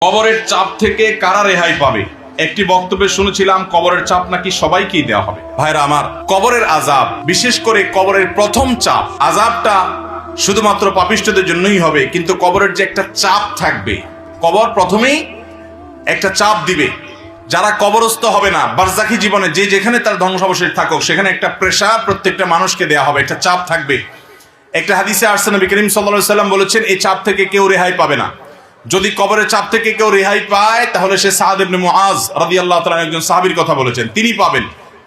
কবরের চাপ থেকে কারা রেহাই পাবে? একটি বক্তব্যে শুনেছিলাম কবরের চাপ নাকি সবাইকেই দেওয়া হবে। ভাইরা আমার, কবরের আযাব, বিশেষ করে কবরের প্রথম চাপ, আযাবটা শুধুমাত্র পাপিষ্ঠদের জন্যই হবে, কিন্তু কবরের যে একটা চাপ থাকবে, কবর প্রথমেই একটা চাপ দিবে। যারা কবরস্থ হবে না, বারজাখী জীবনে যে যেখানে তার ধ্বংসাবশেষ থাকুক, সেখানে একটা প্রেসার প্রত্যেকটা মানুষকে দেওয়া হবে, একটা চাপ থাকবে। একটা হাদিসে আসছে, নবী করিম সাল্লাল্লাহু আলাইহি সাল্লাম বলেছেন, এই চাপ থেকে কেউ রেহাই পাবে না। যদি কবরের চাপ থেকে কেউ রেহাই পায়, তাহলে সে সাদ ইবনে মুআজ রাদিয়াল্লাহু তাআলা একজন সাহাবীর কথা বলেছেন, তিনি পাবেন।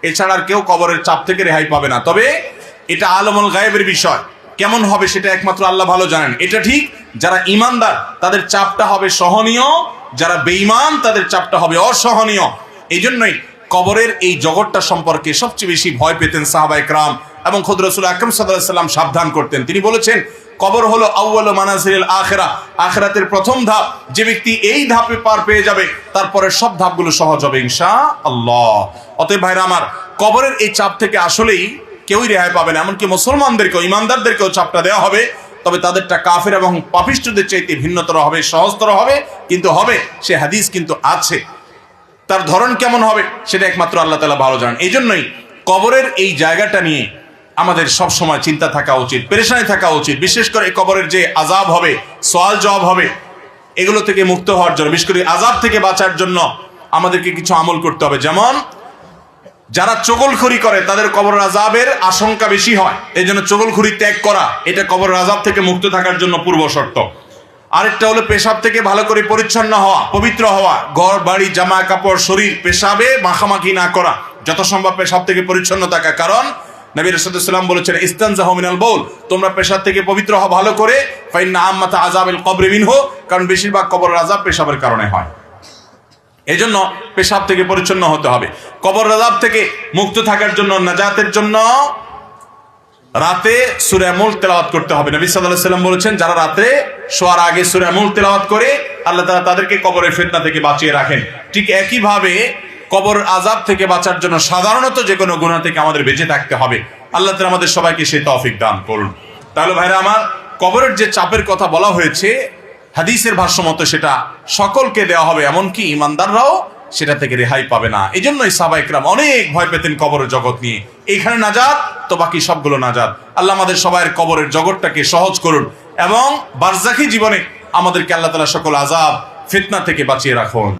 এছাড়া আর কেউ কবরের চাপ থেকে রেহাই পাবে না। তবে এটা আলমুল গায়েবের বিষয়, কেমন হবে সেটা একমাত্র আল্লাহ ভালো জানেন। এটা ঠিক, যারা ঈমানদার তাদের চাপটা হবে সহনীয়, যারা বেঈমান তাদের চাপটা হবে অসহনীয়। এই জন্যই কবরের এই জগৎটা সম্পর্কে সবচেয়ে বেশি ভয় পেতেন সাহাবায়ে কেরাম এবং খুদ রাসূল আকরাম সাল্লাল্লাহু আলাইহি ওয়াসাল্লাম সাবধান করতেন। তিনি বলেছেন, কবর হলো আউয়ালু মানাজিলিল আখিরা, আখিরাতের প্রথম ধাপ। যে ব্যক্তি এই ধাপে পার পেয়ে যাবে, তারপরে সব ধাপগুলো সহজ হবে ইনশাআল্লাহ। অতএব ভাইরা আমার, কবরের এই চাপ থেকে আসলেই কেউই রেহাই পাবে না। এমনকি মুসলমানদেরকেও, ইমানদারদেরকেও চাপটা দেওয়া হবে, তবে তাদেরটা কাফের এবং পাপিষ্ঠদের চাইতে ভিন্নতর হবে, সহজতর হবে, কিন্তু হবে। সে হাদিস কিন্তু আছে, তার ধরন কেমন হবে সেটা একমাত্র আল্লাহ তাআলা ভালো জানেন। এই জন্যই কবরের এই জায়গাটা নিয়ে আমাদের সব সময় চিন্তা থাকা উচিত, পেরেশানি থাকা উচিত। বিশেষ করে কবরের যে আযাব হবে, সওয়াল জবাব হবে, এগুলো থেকে মুক্ত হওয়ার জন্য, বিশেষ করে আযাব থেকে বাঁচার জন্য আমাদেরকে কিছু আমল করতে হবে। যেমন যারা চগলখড়ি করে, তাদের কবরের আযাবের আশঙ্কা বেশি হয়। এই জন্য চগলখড়ি ত্যাগ করা, এটা কবরের আযাব থেকে মুক্ত থাকার জন্য পূর্ব শর্ত। আরেকটা হলো পেশাব থেকে ভালো করে পরিচ্ছন্ন হওয়া, পবিত্র হওয়া। ঘর বাড়ি, জামা কাপড়, শরীর পেশাবে মাখামাখি না করা, যত সম্ভব পেশাব থেকে পরিচ্ছন্ন থাকা। কারণ নবী রাসূলুল্লাহ সাল্লাল্লাহু আলাইহি ওয়াসাল্লাম বলেছেন, ইস্তানজাহু মিনাল বাউল, তোমরা পেশাব থেকে পবিত্র হও ভালো করে। ফাইন্না আম্মাতা আযাবিল কবরি মিনহু, কারণ বেশিরভাগ কবরের আযাব পেশাবের কারণে হয়। এই জন্য পেশাব থেকে পরিচ্ছন্ন হতে হবে। কবরের আযাব থেকে মুক্ত থাকার জন্য, নাজাতের জন্য রাতে সূরা মুলক তেলাওয়াত করতে হবে। নবী সাল্লাল্লাহু আলাইহি ওয়াসাল্লাম বলেছেন, যারা রাতে শোয়ার আগে সূরা মুলক তেলাওয়াত করে, আল্লাহ তাআলা তাদেরকে কবরের ফিতনা থেকে বাঁচিয়ে রাখেন। ঠিক একই ভাবে কবর আযাব থেকে বাঁচার জন্য সাধারণত যে কোনো গুনাহ থেকে আমাদের বেঁচে থাকতে হবে। আল্লাহ তাআলা আমাদের সবাইকে সেই তৌফিক দান করুন। তাহলে ভাইরা আমার, কবরের যে চাপের কথা বলা হয়েছে, হাদিসের ভাষ্য মতো সেটা সকলকে দেওয়া হবে, এমনকি ঈমানদাররাও সেটা থেকে রেহাই পাবে না। এই জন্যই সাহাবায়ে কেরাম অনেক ভয় পেতেন কবরের জগৎ নিয়ে। এইখানে নাজাত তো বাকি সবগুলো নাজাত। আল্লাহ আমাদের সবাইয়ের কবরের জগৎটাকে সহজ করুন এবং বারজাখী জীবনে আমাদেরকে আল্লাহ তাআলা সকল আযাব ফিতনা থেকে বাঁচিয়ে রাখুন।